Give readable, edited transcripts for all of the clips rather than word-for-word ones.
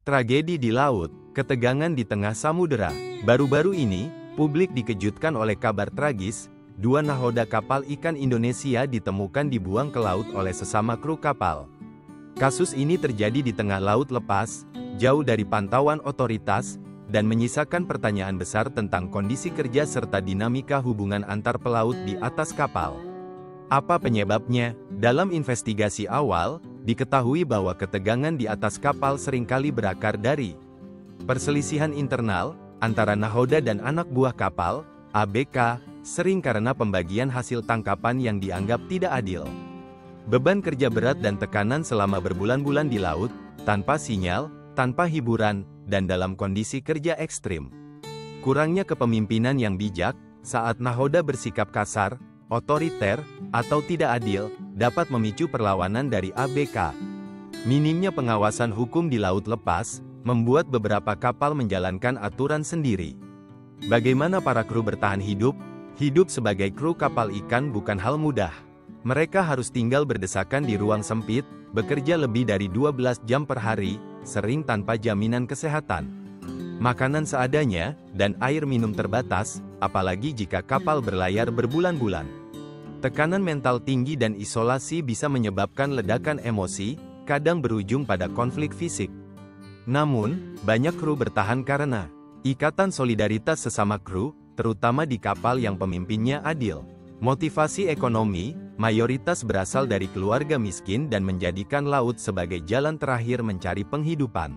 Tragedi di laut, ketegangan di tengah samudera. Baru-baru ini, publik dikejutkan oleh kabar tragis, dua nahoda kapal ikan Indonesia ditemukan dibuang ke laut oleh sesama kru kapal. Kasus ini terjadi di tengah laut lepas, jauh dari pantauan otoritas, dan menyisakan pertanyaan besar tentang kondisi kerja serta dinamika hubungan antar pelaut di atas kapal. Apa penyebabnya? Dalam investigasi awal, diketahui bahwa ketegangan di atas kapal seringkali berakar dari perselisihan internal antara nahoda dan anak buah kapal, ABK, sering karena pembagian hasil tangkapan yang dianggap tidak adil. Beban kerja berat dan tekanan selama berbulan-bulan di laut, tanpa sinyal, tanpa hiburan, dan dalam kondisi kerja ekstrim. Kurangnya kepemimpinan yang bijak, saat nahoda bersikap kasar, otoriter, atau tidak adil, dapat memicu perlawanan dari ABK. Minimnya pengawasan hukum di laut lepas, membuat beberapa kapal menjalankan aturan sendiri. Bagaimana para kru bertahan hidup? Hidup sebagai kru kapal ikan bukan hal mudah. Mereka harus tinggal berdesakan di ruang sempit, bekerja lebih dari 12 jam per hari, sering tanpa jaminan kesehatan. Makanan seadanya, dan air minum terbatas, apalagi jika kapal berlayar berbulan-bulan. Tekanan mental tinggi dan isolasi bisa menyebabkan ledakan emosi, kadang berujung pada konflik fisik. Namun, banyak kru bertahan karena ikatan solidaritas sesama kru, terutama di kapal yang pemimpinnya adil. Motivasi ekonomi, mayoritas berasal dari keluarga miskin dan menjadikan laut sebagai jalan terakhir mencari penghidupan.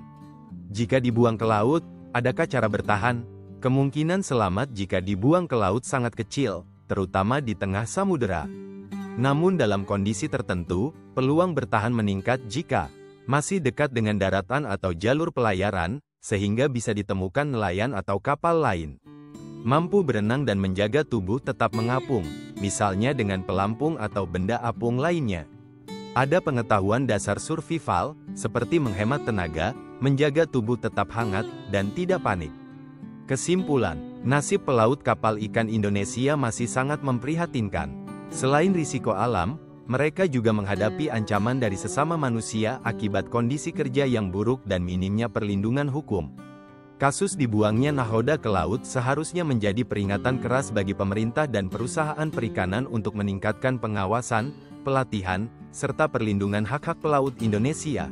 Jika dibuang ke laut, adakah cara bertahan? Kemungkinan selamat jika dibuang ke laut sangat kecil, terutama di tengah samudera. Namun dalam kondisi tertentu, peluang bertahan meningkat jika masih dekat dengan daratan atau jalur pelayaran, sehingga bisa ditemukan nelayan atau kapal lain. Mampu berenang dan menjaga tubuh tetap mengapung, misalnya dengan pelampung atau benda apung lainnya. Ada pengetahuan dasar survival, seperti menghemat tenaga, menjaga tubuh tetap hangat, dan tidak panik. Kesimpulan, nasib pelaut kapal ikan Indonesia masih sangat memprihatinkan. Selain risiko alam, mereka juga menghadapi ancaman dari sesama manusia akibat kondisi kerja yang buruk dan minimnya perlindungan hukum. Kasus dibuangnya nahoda ke laut seharusnya menjadi peringatan keras bagi pemerintah dan perusahaan perikanan untuk meningkatkan pengawasan, pelatihan, serta perlindungan hak-hak pelaut Indonesia.